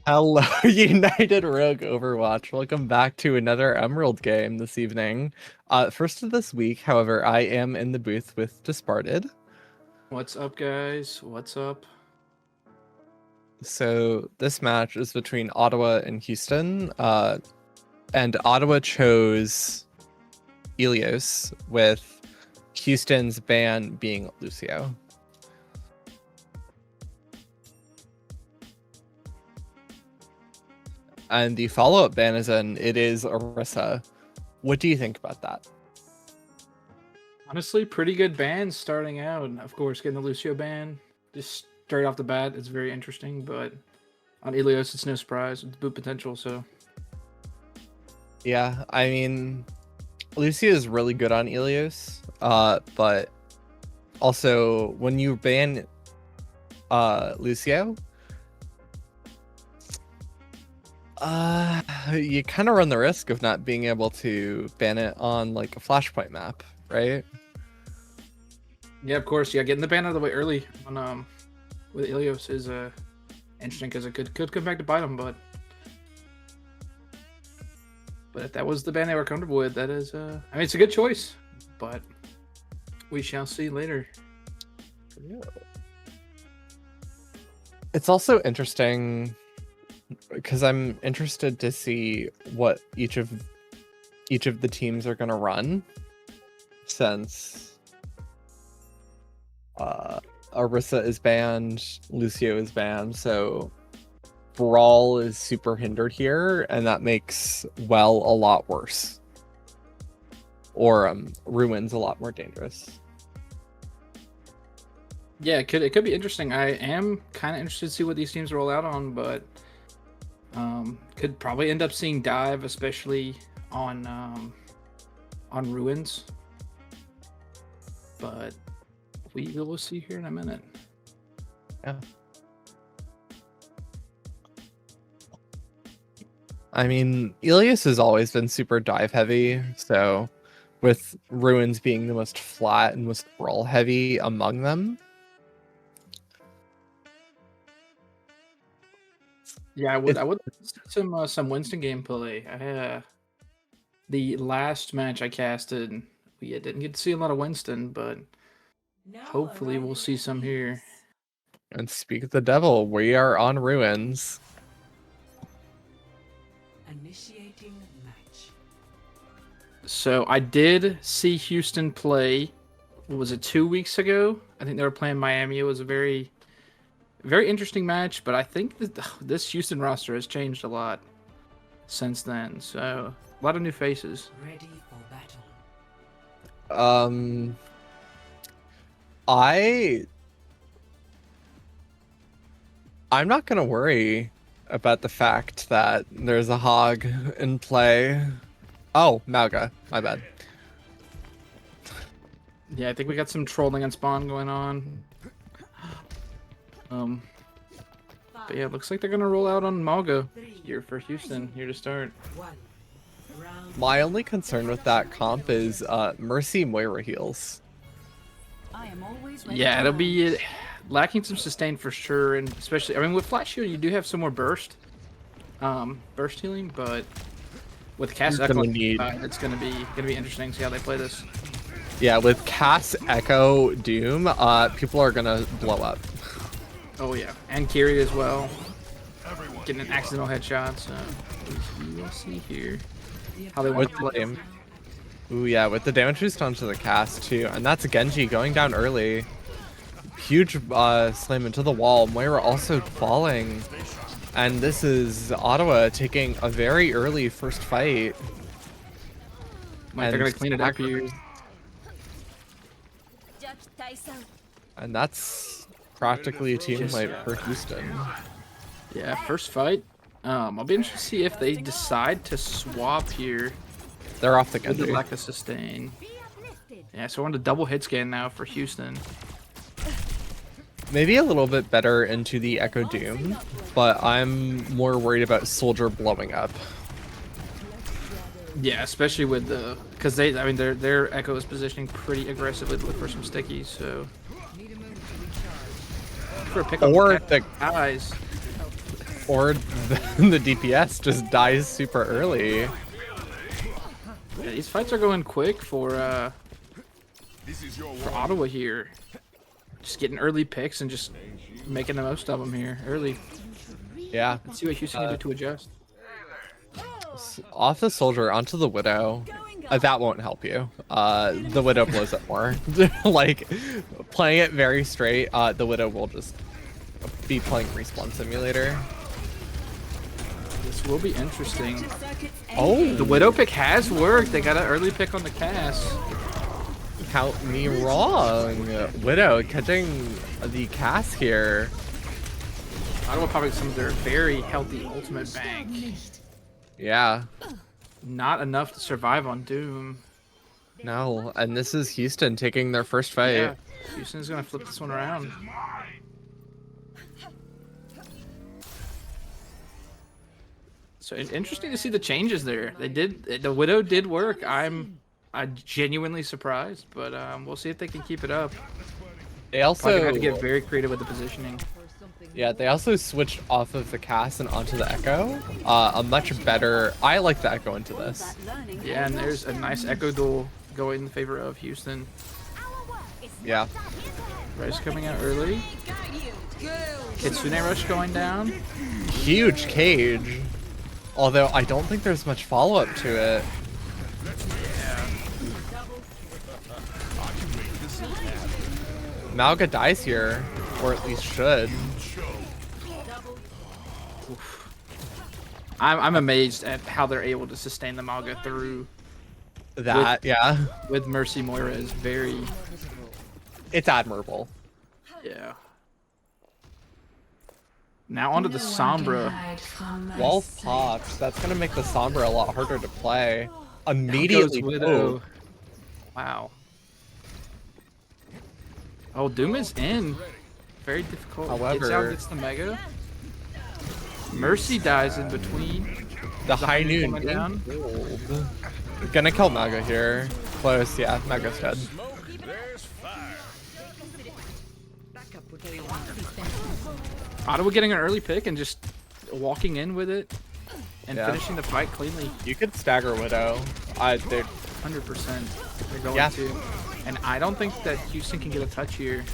Hello, United Rogue Overwatch. Welcome back to another Emerald game this evening. First of this week, however, I am in the booth with Disparted. What's up, guys? What's up? So this match is between Ottawa and Houston, and Ottawa chose Ilios, with Houston's ban being Lucio. And the follow-up ban is it is Orisa. What do you think about that? Honestly, pretty good ban starting out. And of course, getting the Lucio ban just straight off the bat is very interesting. But on Ilios, it's no surprise. It's boot potential, so. Yeah, I mean, Lucio is really good on Ilios, but also when you ban Lucio, you kind of run the risk of not being able to ban it on like a flashpoint map, right? Yeah, of course. Yeah, getting the ban out of the way early on with Ilios is interesting because it could come back to bite them. But if that was the ban they were comfortable with, that is I mean, it's a good choice, but we shall see later. Yeah. It's also interesting because I'm interested to see what each of the teams are going to run, since Orisa is banned, Lucio is banned, so Brawl is super hindered here, and that makes Well a lot worse, or Ruin's a lot more dangerous. Yeah, it could be interesting. I am kind of interested to see what these teams roll out on, but could probably end up seeing dive, especially on Ruins. But we will see here in a minute. Yeah. I mean, Ilios has always been super dive heavy, so with Ruins being the most flat and most brawl heavy among them. Yeah, I would see some Winston gameplay. The last match I casted, we didn't get to see a lot of Winston, but hopefully we'll see some here. And speak of the devil, we are on Ruins. Initiating match. So I did see Houston play. What was it, 2 weeks ago? I think they were playing Miami. It was a very interesting match, but I think that this Houston roster has changed a lot since then. So a lot of new faces. Ready for battle. I'm not gonna worry about the fact that there's a hog in play. Oh, Malga, my bad. Yeah, I think we got some trolling on spawn going on. But yeah, it looks like they're gonna roll out on Malga here for Houston here to start. My only concern with that comp is Mercy Moira heals. Yeah, it'll be lacking some sustain for sure, and especially, I mean, with Flash Shield you do have some more burst healing, but with Cass Echo, it's gonna be interesting to see how they play this. Yeah, with Cass Echo Doom, people are gonna blow up. Oh yeah, and Kiri as well, getting an accidental headshot. So we will see here how they want to play him. Ooh yeah, with the damage boost onto the Cass too, and that's Genji going down early. Huge slam into the wall. Moira also falling, and this is Ottawa taking a very early first fight. Like they're gonna clean it up here. And that's practically a team fight for Houston. Yeah, first fight. I'll be interested to see if they decide to swap here. They're off the Genji. With the lack of sustain. Yeah, so we're on a double hit scan now for Houston. Maybe a little bit better into the Echo Doom, but I'm more worried about Soldier blowing up. Yeah, especially with the, because I mean their Echo is positioning pretty aggressively to look for some stickies, so. For a pick up Or the guys. Or the DPS just dies super early. Yeah, these fights are going quick for Ottawa here. Just getting early picks and just making the most of them here early. Yeah. Let's see what Houston can do to adjust. Off the soldier onto the widow. That won't help you. The widow blows up more. Like playing it very straight, the widow will just be playing respawn simulator. This will be interesting. Oh, The widow pick has worked. They got an early pick on the cast. count me wrong. Widow catching the cast here. Ottawa probably some of their very healthy ultimate bank. Yeah. Not enough to survive on Doom. No, and this is Houston taking their first fight. Yeah, Houston's gonna flip this one around. So it's interesting to see the changes there. They did. The widow did work. I'm genuinely surprised, but we'll see if they can keep it up. They Probably also gonna have to get very creative with the positioning. Yeah, they also switched off of the cast and onto the echo. A much better. I like the echo into this. Yeah, and there's a nice echo duel going in favor of Houston. Yeah. Rice coming out early. Kitsune Rush going down. Huge cage. Although I don't think there's much follow-up to it. Malga dies here, or at least should. I'm amazed at how they're able to sustain the Malga through That, yeah. with Mercy Moira is very, It's admirable. yeah. Now onto the Sombra. Wall popped. That's gonna make the Sombra a lot harder to play. Goes Immediately. Widow. Ooh. Wow. Oh, Doom is in. Very difficult. Gets out, However- gets the Mega. Mercy dies in between. The high noon coming down. gold. Gonna kill Maga here. Close, yeah. Maga's dead. Ottawa getting an early pick and just walking in with it and Yeah. finishing the fight cleanly. You could stagger Widow. They're 100%. They're going Yeah. to. And I don't think that Houston can get a touch here.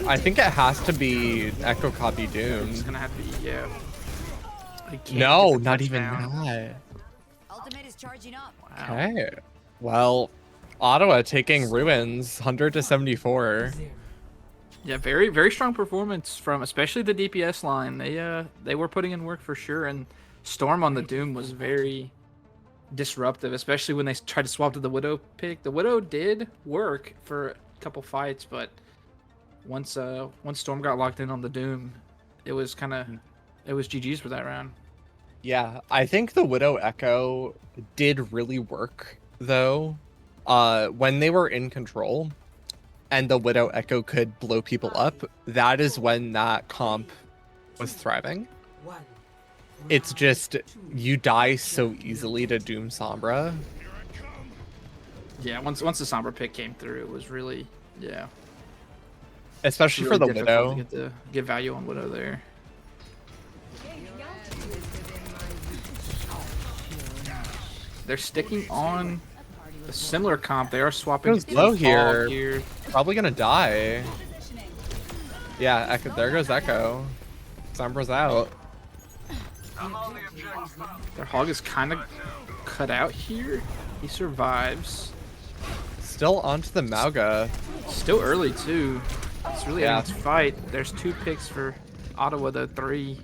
I think it has to be Echo Copy Doom. It's gonna have to be, yeah. They can't No, get the not even touchdown. that. Ultimate is charging up. Wow. Okay. Well, Ottawa taking Ruins 100 to 74. Yeah, very very strong performance from especially the DPS line. They were putting in work for sure, and Storm on the Doom was very disruptive, especially when they tried to swap to the Widow pick. The Widow did work for a couple fights, but once Storm got locked in on the Doom, it was GG's for that round. Yeah, I think the Widow Echo did really work though. When they were in control and the Widow Echo could blow people up, that is when that comp was thriving. It's just you die so easily to Doom Sombra. Yeah, once the Sombra pick came through, it was really Especially really for the difficult Widow. to get value on Widow there. They're sticking on a similar comp. They are swapping Goes to low Fog here. Probably gonna die. Yeah, Echo, there goes Echo. Sombra's out. Their Hog is kind of cut out here. He survives. Still onto the Mauga. Still early too. It's really Yeah. a fight. There's 2 picks for Ottawa, though 3.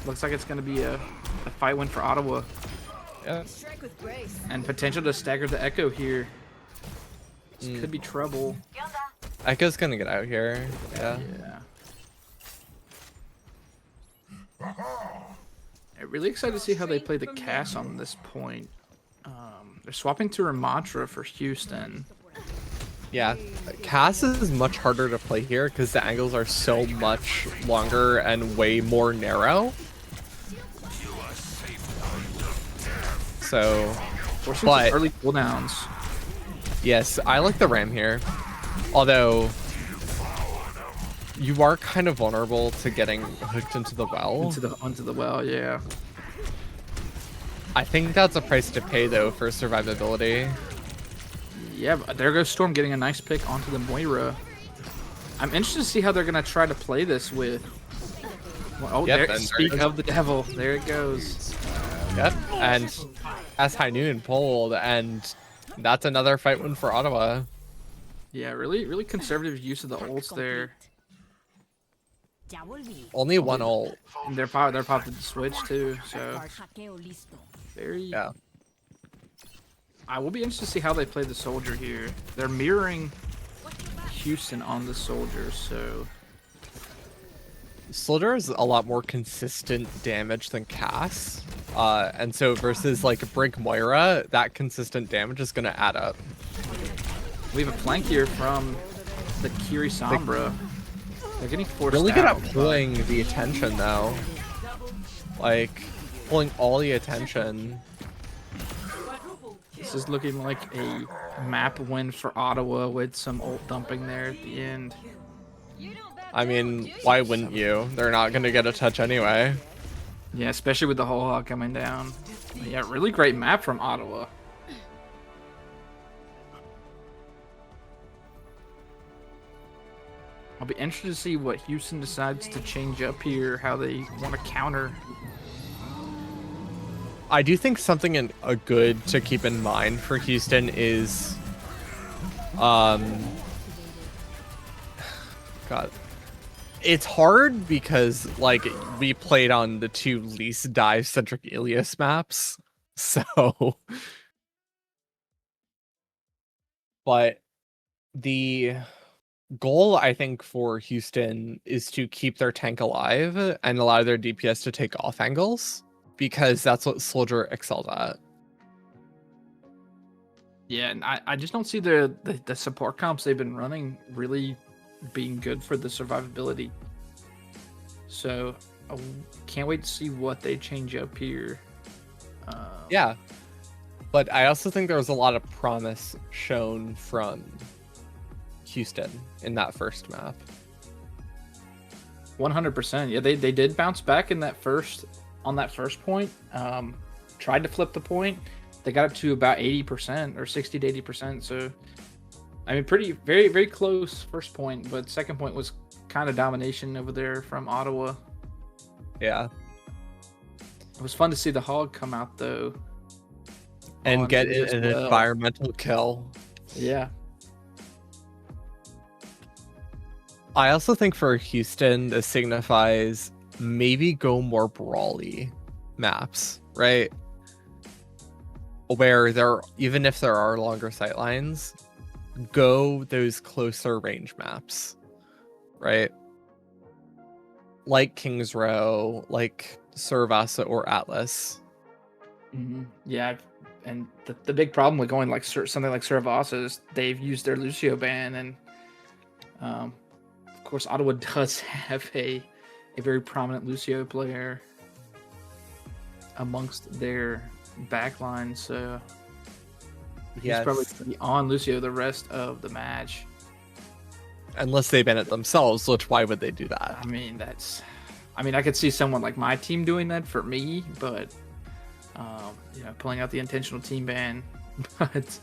Looks like it's going to be a fight win for Ottawa. Yeah. Strike with grace. And potential to stagger the Echo here. This could be trouble. Echo's gonna get out here. Yeah. Yeah. I'm really excited to see how they play the Cass on this point. They're swapping to Ramatra for Houston. Yeah. Cass is much harder to play here because the angles are so much longer and way more narrow. So, Forcing But- some early cooldowns. yes, I like the Ram here. Although, you are kind of vulnerable to getting hooked into the well. Onto the well, yeah. I think that's a price to pay though for survivability. Yeah, but there goes Storm getting a nice pick onto the Moira. I'm interested to see how they're gonna try to play this with. Oh, Yep, there, and speak there of the devil. There it goes. Yep, and as High Noon pulled, and that's another fight win for Ottawa. Yeah, really conservative use of the ults there. Only one ult. And they're popping the switch too, so very. Yeah. I will be interested to see how they play the soldier here. They're mirroring Houston on the soldier, so Soldier is a lot more consistent damage than Cass. And so versus like Brig Moira, that consistent damage is gonna add up. we have a flank here from the Kiri Sombra. They're getting forced Really good out. at pulling the attention though. Like pulling all the attention. This is looking like a map win for Ottawa with some ult dumping there at the end. I mean, why wouldn't you? They're not gonna get a touch anyway. Yeah, especially with the whole hog coming down. Yeah, really great map from Ottawa. I'll be interested to see what Houston decides to change up here, how they want to counter. I do think something a good to keep in mind for Houston is, God, it's hard because like we played on the two least dive centric Ilias maps, so, but the goal I think for Houston is to keep their tank alive and allow their DPS to take off angles, because that's what Soldier excelled at. Yeah, and I just don't see the support comps they've been running really being good for the survivability. So I can't wait to see what they change up here. Yeah, but I also think there was a lot of promise shown from Houston in that first map. 100%. Yeah, they did bounce back in that first point. Tried to flip the point. They got up to about 80% or 60 to 80%. So, I mean, very, very close first point, but second point was kind of domination over there from Ottawa. Yeah. It was fun to see the hog come out though. And get as an well. environmental kill. Yeah. I also think for Houston, this signifies maybe go more brawly maps, right? Where even if there are longer sight lines, go those closer range maps, right? Like King's Row, like Cervasa or Atlas. Mm-hmm. Yeah, and the big problem with going like something like Cervasa is they've used their Lucio ban, and of course Ottawa does have a very prominent Lucio player amongst their backline, so he's probably going to be on Lucio the rest of the match. Unless they ban it themselves, which why would they do that? I mean, I could see someone like my team doing that for me, but pulling out the intentional team ban. But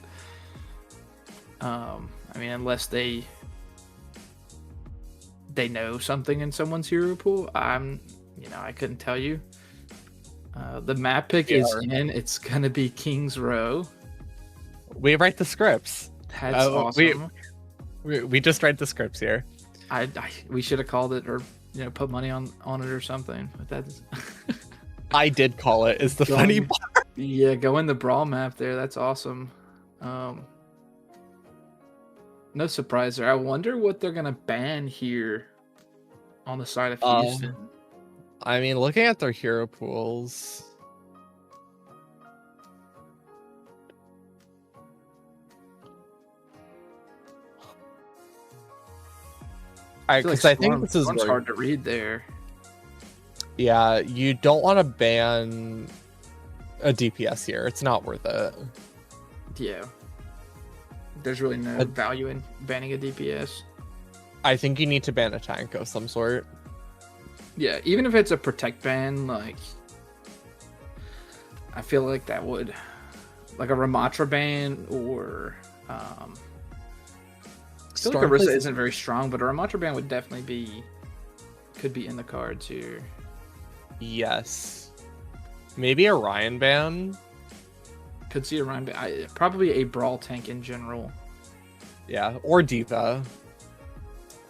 I mean, unless they know something in someone's hero pool, I couldn't tell you. The map pick is in. It's gonna be King's Row. We write the scripts. That's awesome. We just write the scripts here. We should have called it, or put money on it or something. But that's I did call it. Is the funny part? Yeah, go in the brawl map there. That's awesome. No surprise there. I wonder what they're gonna ban here on the side of Houston. I mean, looking at their hero pools, because I think this is hard to read there. Yeah, you don't want to ban a DPS here. It's not worth it. Yeah. There's really no value in banning a DPS. I think you need to ban a tank of some sort. Yeah, even if it's a protect ban, like I feel like that would, like a Ramatra ban, or I feel like Orisa isn't very strong, but a Ramatra ban would definitely could be in the cards here. Yes. Maybe a Ryan ban. Could see a Ryan ban. Probably a brawl tank in general. Yeah, or Diva.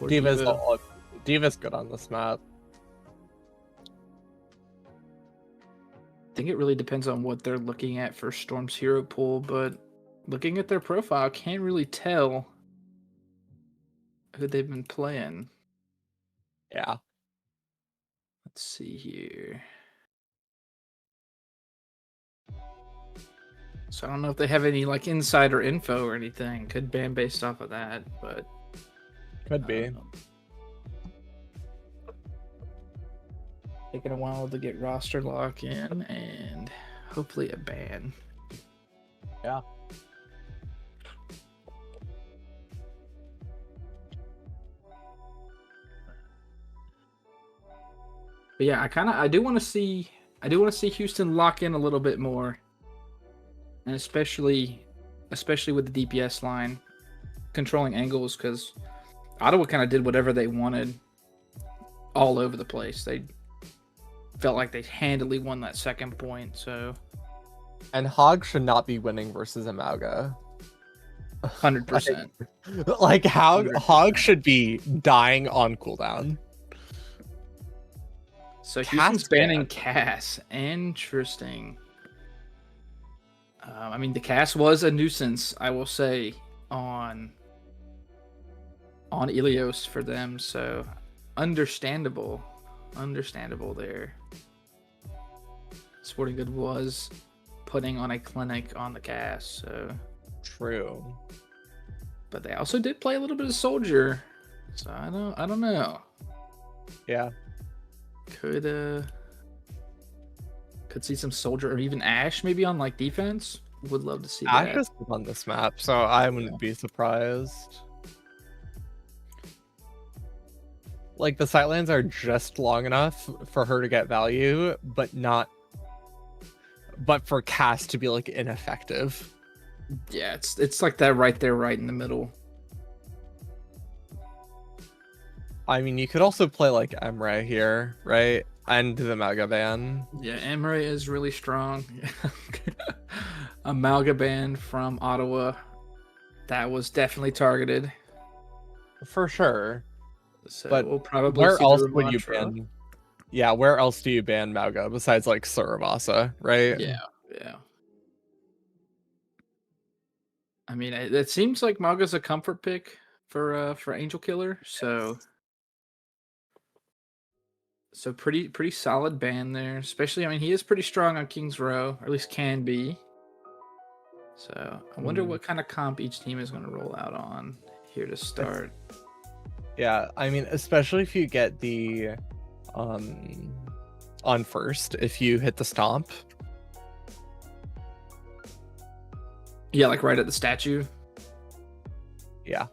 Or Diva's good on this map. I think it really depends on what they're looking at for Storm's hero pool, but looking at their profile, can't really tell who they've been playing. Yeah. Let's see here. So I don't know if they have any like insider info or anything. Could ban based off of that, but Could be. Taking a while to get roster lock in and hopefully a ban. Yeah. But yeah, I do want to see Houston lock in a little bit more. And especially with the DPS line controlling angles, because Ottawa kind of did whatever they wanted all over the place. They felt like they handily won that second point, so And Hog should not be winning versus Amalga. 100%. Like Hog should be dying on cooldown. So Cass Houston's banning ban. Cass. Interesting. I mean, the Cass was a nuisance, I will say, on Ilios for them. So understandable there. Sporting Good was putting on a clinic on the Cass. So True. but they also did play a little bit of Soldier. So I don't know. Yeah. Could see some Soldier or even Ash maybe on like defense. Would love to see Ash that. is good on this map, so I wouldn't be surprised. Like the sightlines are just long enough for her to get value, but for Cass to be like ineffective. Yeah, it's like that right there, right in the middle. I mean, you could also play like Emre here, right? And the Mega Ban. Yeah, Emre is really strong. Amalga ban from Ottawa. That was definitely targeted. For sure. So But we'll probably where see else the would you Ramatra. ban? Yeah, where else do you ban Mauga besides like Suravasa, right? Yeah. I mean, it seems like Malga's a comfort pick for Angel Killer, so pretty solid ban there. Especially, I mean, he is pretty strong on King's Row, or at least can be. So I wonder what kind of comp each team is going to roll out on here to start. Yeah, I mean, especially if you get the on first, if you hit the stomp. Yeah, like right at the statue. Yeah.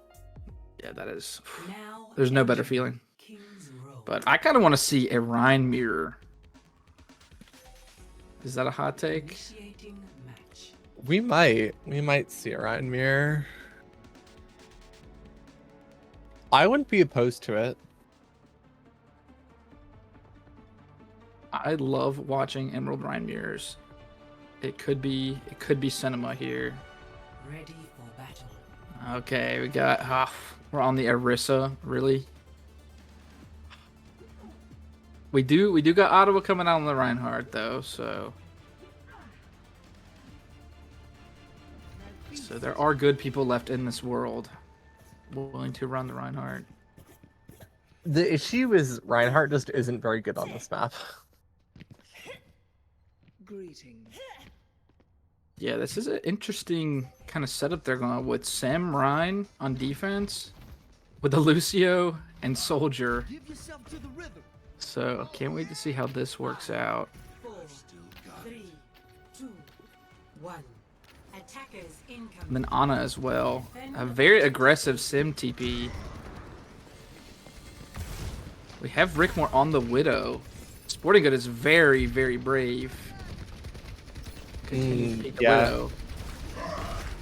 Yeah, that is. Now There's no better feeling. King's Row. But I kind of want to see a Rhine mirror. Is that a hot take? Initiating match. We might see a Ryan Mirror. I wouldn't be opposed to it. I love watching Emerald Rhine mirrors. It could be cinema here. Ready for battle. Okay, we got we're on the Orisa, really. We do got Ottawa coming out on the Reinhardt though, so there are good people left in this world willing to run the Reinhardt. The issue is Reinhardt just isn't very good on this map. Greetings. Yeah, this is an interesting kind of setup they're going with Sam Rhine on defense with the Lucio and Soldier. Give yourself to the rhythm. So can't wait to see how this works out. 4, 3, 2, 1. Attackers incoming. And then Ana as well. A very aggressive Sim TP. We have Rickmore on the Widow. Sporting Good is very, very brave. Continue to take the yeah. Widow.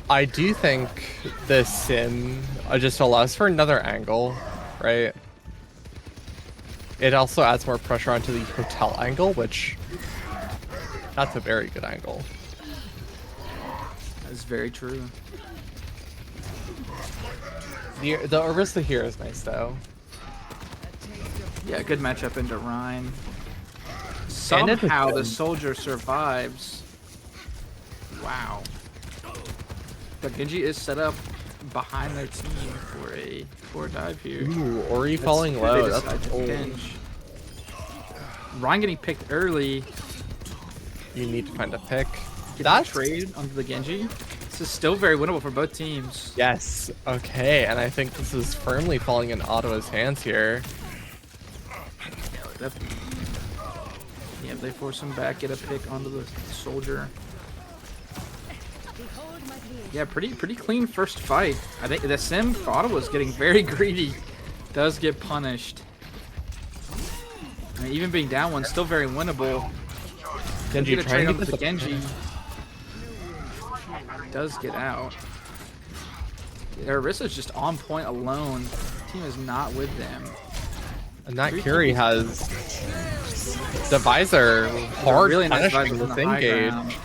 I do think the sim just allows for another angle, right? It also adds more pressure onto the hotel angle, which that's a very good angle. That is very true. The Orisa here is nice though. Yeah, good matchup into Rhine. Somehow the soldier survives. Wow. But Genji is set up behind their team for a dive here. Ooh, Ori falling low. That's old. Rhine getting picked early. You need to find a pick. Get That's trade onto the Genji. This is still very winnable for both teams. yes. Okay, and I think this is firmly falling in Ottawa's hands here. Yeah, they force him back, get a pick onto the soldier. Yeah, pretty clean first fight. I think the sim for Ottawa's getting very greedy. Does get punished. I mean, even being down one, still very winnable. Genji Get a trying trade to onto get the the Genji. Does get out. Orisa's just on point alone. Team is not with them. And that Curie has the visor hard Really nice punishing visor the on thing high gauge. ground.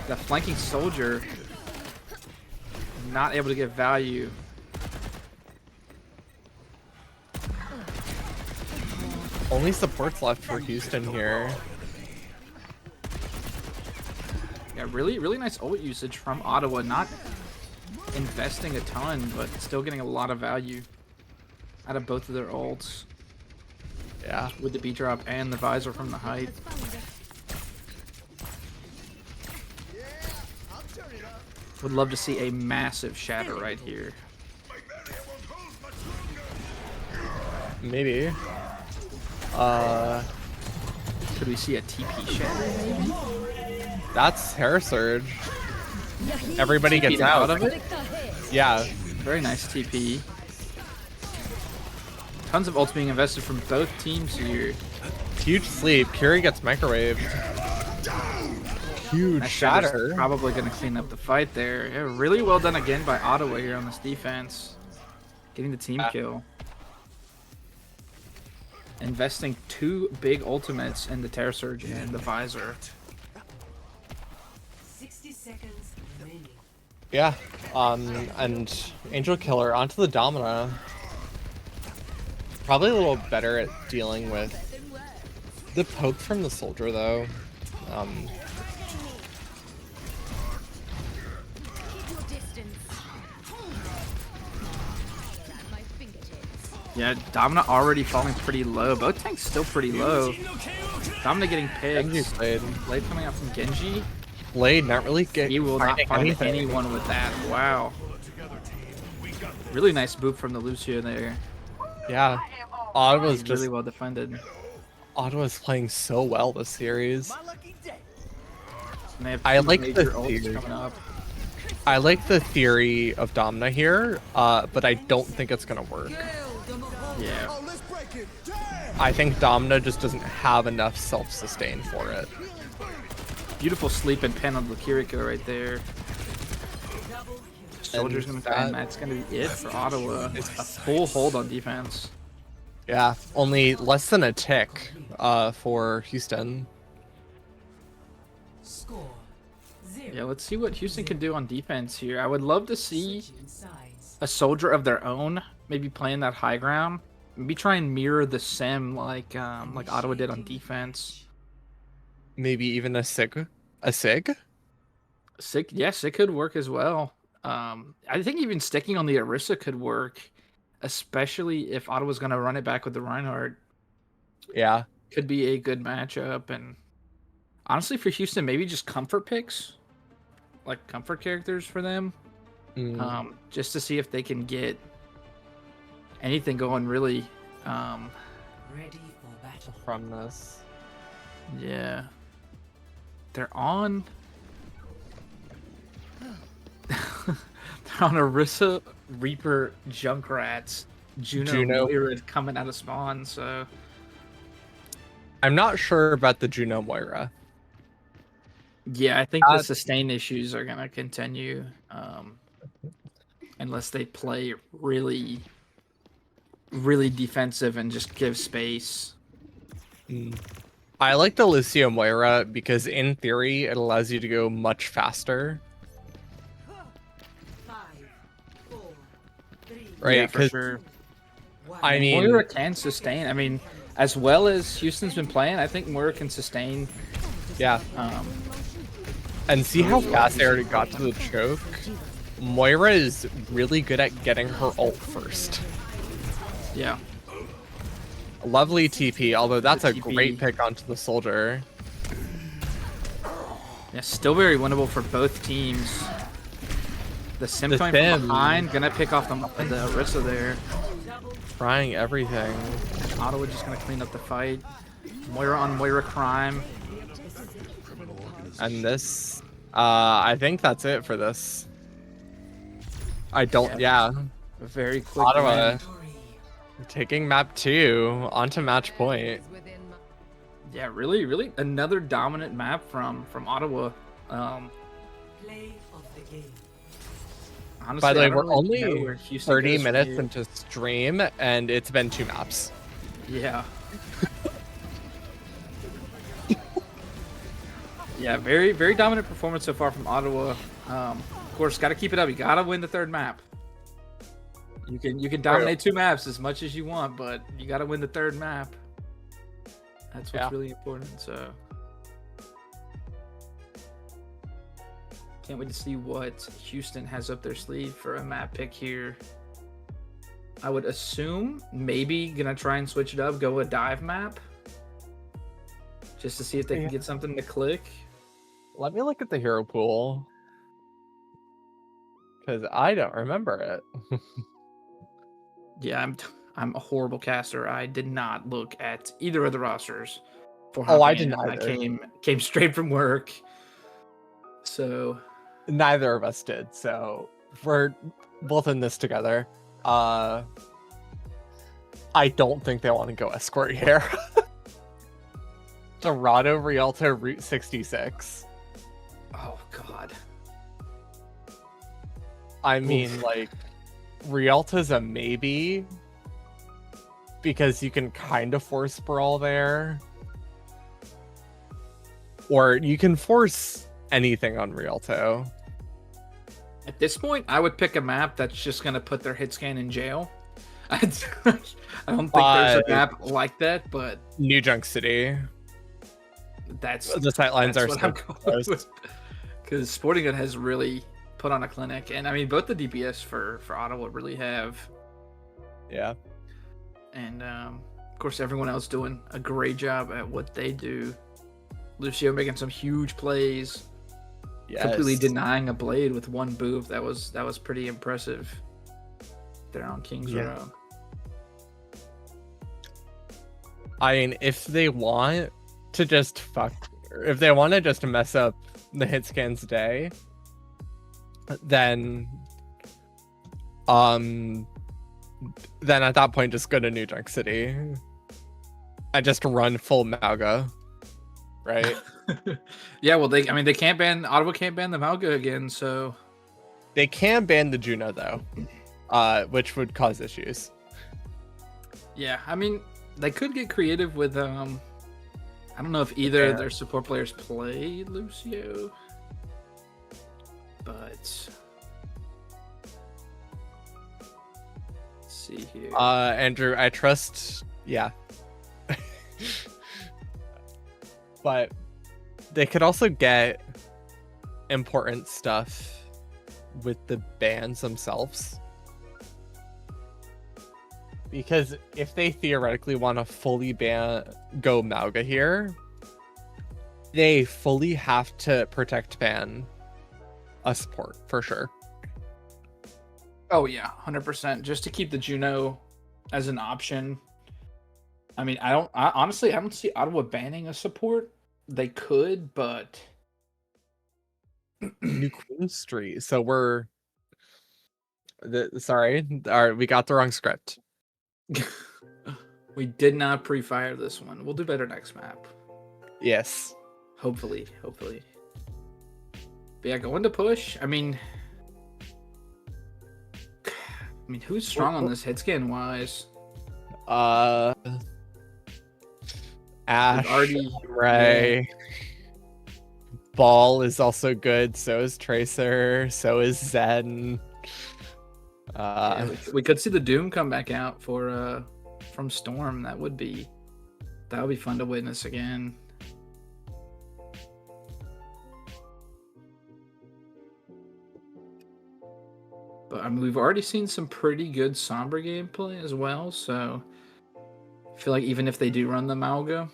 The flanking soldier not able to get value. Only supports left for Houston here. Yeah, really nice ult usage from Ottawa. Not investing a ton, but still getting a lot of value out of both of their ults. Yeah. With the beat drop and the visor from the height. Would love to see a massive shatter right here. Maybe. Could we see a TP shatter maybe? That's Hair Surge. Everybody gets Getting out out. of it? Yeah. Very nice TP. Tons of ults being invested from both teams here. Huge sleep. Curie gets microwaved. Huge That shatter's shatter. probably going to clean up the fight there. Yeah, really well done again by Ottawa here on this defense. Getting the team kill. Investing 2 big ultimates in the Terror Surge and the Visor. 60 seconds remaining. Yeah. And Angel Killer onto the Domina. Probably a little better at dealing with the poke from the soldier though. Yeah, Domina already falling pretty low. Both tanks still pretty low. Domina getting Genji picked. played. Blade coming out from Genji. Blade not really get. He will not finding find anything. anyone with that. Wow. Really nice boop from the Lucio there. Yeah. Ottawa's just Really well defended. Ottawa's playing so well this series. And they have I 2 like the major ults theory. coming up. I like the theory of Domina here, but I don't think it's gonna work. Yeah. I think Domina just doesn't have enough self-sustain for it. Beautiful sleep and pen on the Kiriko right there. Soldier's gonna come, and that's gonna be it for Ottawa. A full hold on defense. Yeah, only less than a tick for Houston. Score 0. Yeah, let's see what Houston can do on defense here. I would love to see Switching sides. a soldier of their own, maybe playing that high ground. Maybe try and mirror the sim like Ottawa did on defense. Maybe even a Sig. A Sig? Sick, yes, it could work as well. I think even sticking on the Orisa could work, especially if Ottawa's going to run it back with the Reinhardt. Yeah. Could be a good matchup. And honestly, for Houston, maybe just comfort picks, like comfort characters for them, just to see if they can get anything going really. Ready for battle. From this. Yeah. They're on. They're on Orisa, Reaper, Junkrats, Juno. Moira coming out of spawn, so I'm not sure about the Juno Moira. yeah, I think the Uh, sustain issues are gonna continue, unless they play really, really defensive and just give space. I like the Lucio Moira because in theory it allows you to go much faster, 5, 4, 3, right? Yeah, for 'Cause, sure. I mean, Moira can sustain. I mean, as well as Houston's been playing, I think Moira can sustain. yeah. Um, And see how fast they already got to the choke? Moira is really good at getting her ult first. yeah. Lovely TP, although that's a TP. great pick onto the soldier. Yeah, still very winnable for both teams. The Sim The coming Sim. from behind, gonna pick off the Orisa there. Trying everything. Ottawa just gonna clean up the fight. Moira on Moira crime. And this, I think that's it for this. I don't, yeah. Very quick. Ottawa win. taking map 2 onto match point. Yeah, really, really another dominant map from Ottawa. play of the game. Honestly, By the way, I don't we're really know only where Houston 30 goes from minutes here. into stream, and it's been 2 maps. Yeah. Yeah, very, very dominant performance so far from Ottawa. Of course, got to keep it up. You got to win the third map. You can dominate 2 maps as much as you want, but you got to win the third map. That's what's Yeah. really important. So, can't wait to see what Houston has up their sleeve for a map pick here. I would assume maybe gonna try and switch it up, go a dive map, just to see if they can get something to click. Let me look at the hero pool. Because I don't remember it. Yeah, I'm a horrible caster. I did not look at either of the rosters. For Oh, I hopping didn't in. either. Came straight from work. So Neither of us did, so we're both in this together. I don't think they want to go escort here. Dorado, Rialto, Route 66. oh god. I mean, like, Rialto's a maybe because you can kind of force Brawl there. Or you can force anything on Rialto. At this point, I would pick a map that's just gonna put their hit scan in jail. I don't think there's a map like that, but New Junk City. that's The sightlines that's are what so I'm going close. with. Because Sporting Good has really put on a clinic, and I mean both the DPS for Ottawa really have, Yeah. and of course everyone else doing a great job at what they do. Lucio making some huge plays, Yes. completely denying a blade with one boof. That was pretty impressive. There on King's Yeah. Row. I mean, if they want to just if they want to just mess up the hit scans day, then at that point just go to New Junk City and just run full Mauga, right? Yeah, well, they can't ban Ottawa can't ban the Malga again, so They can ban the Juno though, which would cause issues. yeah, I mean they could get creative with I don't know if either of their support players play Lucio, but let's see here. Andrew, I trust, yeah. But they could also get important stuff with the bans themselves. Because if they theoretically want to fully go Mauga here, they fully have to protect ban a support for sure. Oh yeah, 100%. Just to keep the Juno as an option. I mean, honestly I don't see Ottawa banning a support. They could, but New Queen Street. So sorry, we got the wrong script. We did not pre-fire this one. We'll do better next map. Yes. Hopefully. But yeah, going to push. I mean, who's strong on this head scan wise? Ash, already- Ray. Ball is also good. So is Tracer. So is Zen. Yeah, we could see the Doom come back out for from Storm. That would be fun to witness again. But I mean, we've already seen some pretty good Sombra gameplay as well, so I feel like even if they do run the Malga,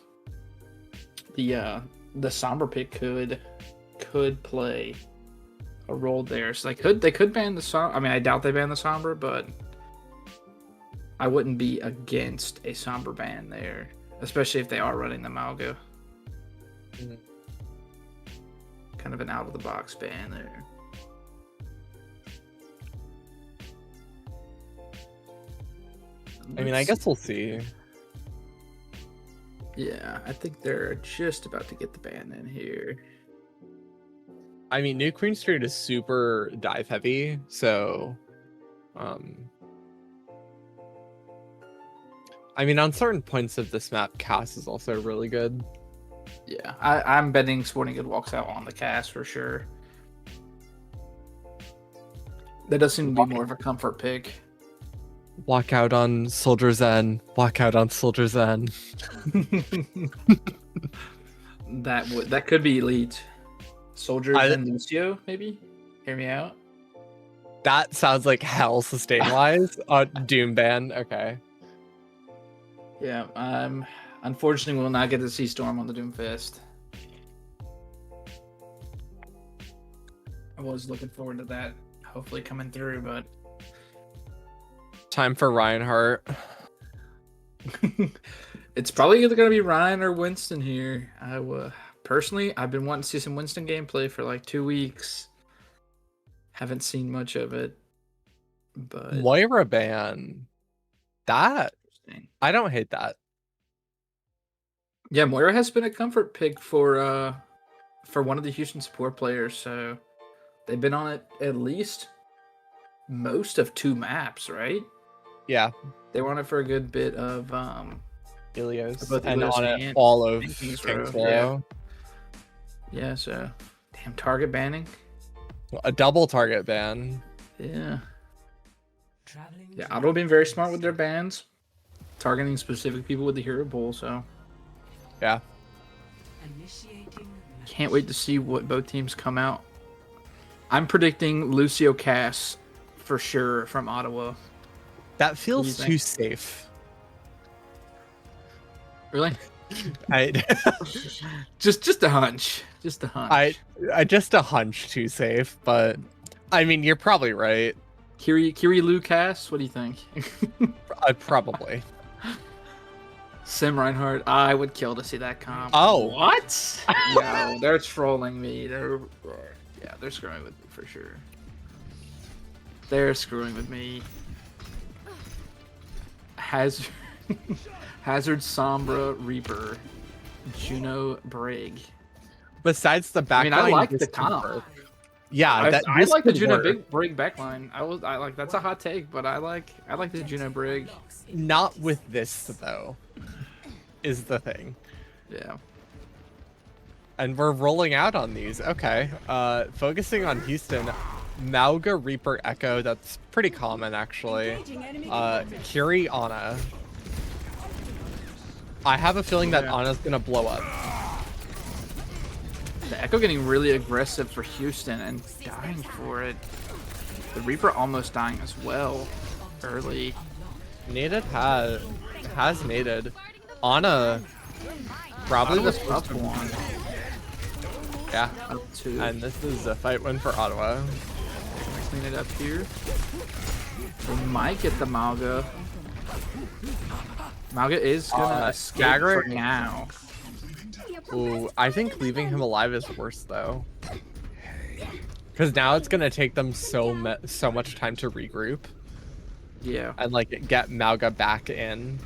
the Sombra pick could play a role there. So they could ban the Sombra. I mean, I doubt they ban the Sombra, but I wouldn't be against a Sombra ban there, especially if they are running the Malga. Mhm. Kind of an out of the box ban there. I mean, I guess we'll see. Yeah, I think they're just about to get the ban in here. I mean, New Queen Street is super dive heavy, so I mean, on certain points of this map, Cass is also really good. Yeah, I'm betting Sporting Good walks out on the cast for sure. That does seem to be more of a comfort pick. Walk out on Soldier Zen. Walk out on Soldier Zen. That could be elite. Soldiers and Lucio, maybe? Hear me out. That sounds like hell sustain wise. Doom ban. Okay. Yeah, unfortunately we'll not get to see Storm on the Doomfist. I was looking forward to that hopefully coming through, but Time for Reinhardt. it's probably either going to be Ryan or Winston here. Personally, I've been wanting to see some Winston gameplay for like 2 weeks. Haven't seen much of it, but Moira ban. That I don't hate that. yeah, Moira has been a comfort pick for one of the Houston support players. So they've been on it at least most of 2 maps, right? Yeah. They were on it for a good bit of Ilios. both And Ilios on it and all of Kings Row, Kings yeah. Row. Yeah, so damn target banning. A double target ban. Yeah. Traveling Yeah, to Ottawa being very smart with their bans. Targeting specific people with the hero pool, so Yeah. initiating can't wait to see what both teams come out. I'm predicting Lucio Cass for sure from Ottawa. That feels think? too safe. Really? I Just a hunch. Just a hunch. I just a hunch too safe, but I mean you're probably right. Kiri Lucas, what do you think? Probably. Sim Reinhardt, I would kill to see that comp. Oh. What? No, they're trolling me. They're screwing with me for sure. They're screwing with me. Hazard, Sombra, Reaper, Juno, Brig. Besides the backline, I mean, I like this the could comp. work. Yeah, I this like the could Juno work. Brig backline. I like that's a hot take, but I like the Juno Brig. Not with this though, is the thing. Yeah. And we're rolling out on these. Okay. Focusing on Houston, Mauga, Reaper, Echo. That's pretty common actually. Kiri, Ana. I have a feeling that Yeah. Ana's gonna blow up. The Echo getting really aggressive for Houston and dying for it. The Reaper almost dying as well early. Naded has naded. Ana probably Ottawa's the first up one. Yeah. Up 2. And this is a fight win for Ottawa. Clean it up here. They might get the Malga. Malga is gonna escape Dagger? for now. Ooh, I think leaving him alive is worse though. Because now it's gonna take them so much time to regroup. Yeah. and like get Mauga back in.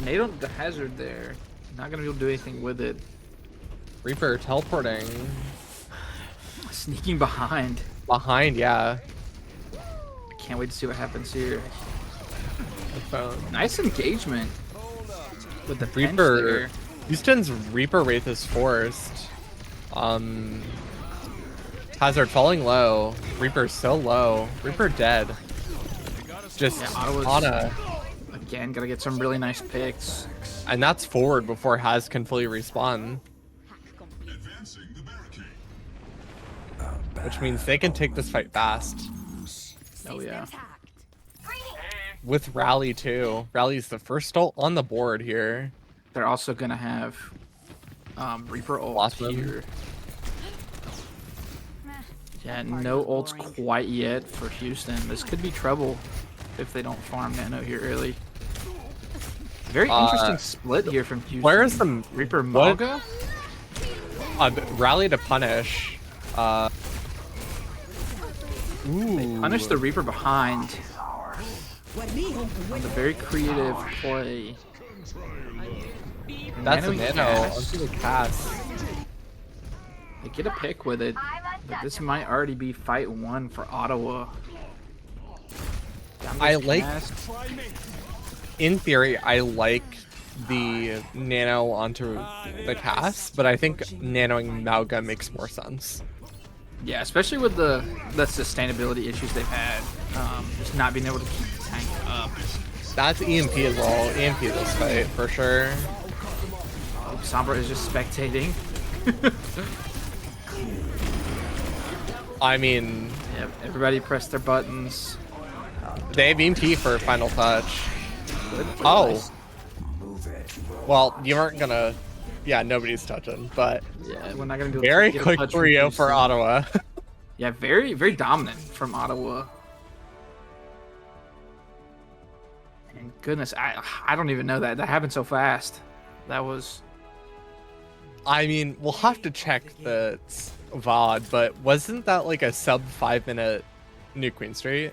They don't the hazard there. Not gonna be able to do anything with it. Reaper teleporting Sneaking behind. behind, yeah. I can't wait to see what happens here. So, Nice engagement with the pinch Reaper, there. Houston's Reaper Wraith is forced. Hazard falling low. Reaper's so low. Reaper dead. Just Yeah, Ottawa's- Ana. Again, gotta get some really nice picks. And that's forward before Haz can fully respawn. Which means they can take this fight fast. Oh yeah. With Rally too. Rally's the first ult on the board here. They're also gonna have Reaper ult Blossom. here. Yeah, no ults quite yet for Houston. This could be trouble if they don't farm Nano here early. Very interesting split here from Houston. Where is the Reaper what- Mauga? Rally to punish. Ooh. Punish the Reaper behind. On the very creative play. That's a Nanoing nano cast. onto the cast. They get a pick with it, but this might already be fight one for Ottawa. Down I this like- cast. In theory, I like the nano onto the cast, but I think nanoing Mauga makes more sense. Yeah, especially with the sustainability issues they've had, just not being able to keep the tank up. That's EMP as well. EMP this fight for sure. Oh, Sombra is just spectating. I mean, Yep, everybody press their buttons. they have EMP for final touch. Good. Oh. Nice. Well, you weren't gonna. Yeah, nobody's touching, but Yeah, we're not gonna be able very to get a quick touch from 3-0 for Houston. Ottawa. Yeah, very, very dominant from Ottawa. And goodness, I don't even know that happened so fast. That was I mean, we'll have to check the VOD, but wasn't that like a sub 5-minute New Queen Street?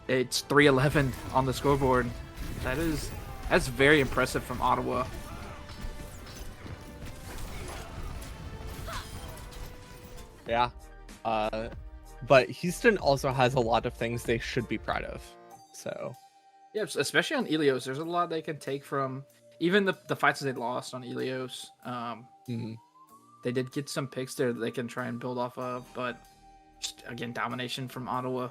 it's 3-11 on the scoreboard. That's very impressive from Ottawa. Yeah. But Houston also has a lot of things they should be proud of. So, Yeah, especially on Ilios, there's a lot they can take from even the fights that they lost on Ilios. mhm. They did get some picks there that they can try and build off of, but just again, domination from Ottawa.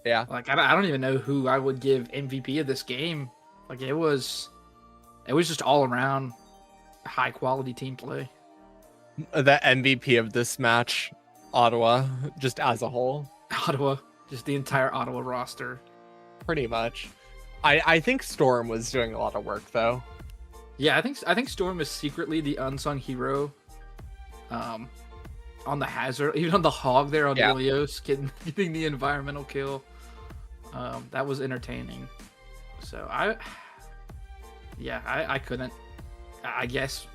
Yeah. Like I don't even know who I would give MVP of this game. Like it was just all around high quality team play. The MVP of this match, Ottawa, just as a whole, Ottawa, just the entire Ottawa roster. pretty much. I think Storm was doing a lot of work though. Yeah, I think Storm is secretly the unsung hero. On the hazard, even on the hog there on Yeah. Ilios, getting the environmental kill. That was entertaining. So I couldn't. I guess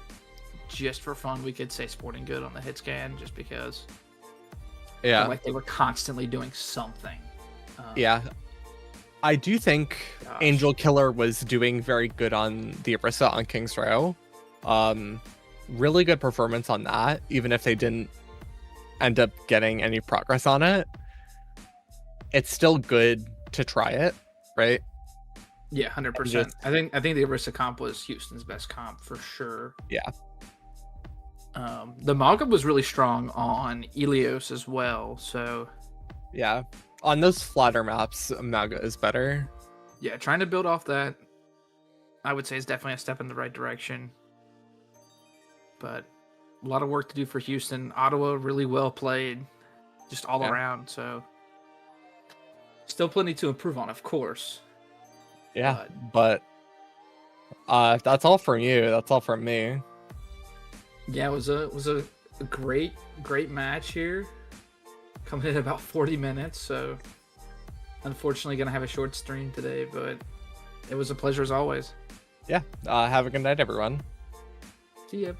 just for fun, we could say Sporting Good on the hit scan, just because. I Yeah. feel like they were constantly doing something. Yeah. I do think Gosh. Angel Killer was doing very good on the Orisa on King's Row. Really good performance on that, even if they didn't end up getting any progress on it. It's still good to try it, right? Yeah, 100%. Just- I think the Orisa comp was Houston's best comp for sure. Yeah. The Malcolm was really strong on Ilios as well. So Yeah. On those flatter maps, Mauga is better. yeah, trying to build off that, I would say, is definitely a step in the right direction. But a lot of work to do for Houston. Ottawa really well played, just all Yeah. around. So still plenty to improve on, of course. Yeah. But that's all from you. That's all from me. Yeah, it was a great match here. Coming in about 40 minutes, so unfortunately gonna have a short stream today, but it was a pleasure as always. Yeah. Have a good night, everyone. See ya.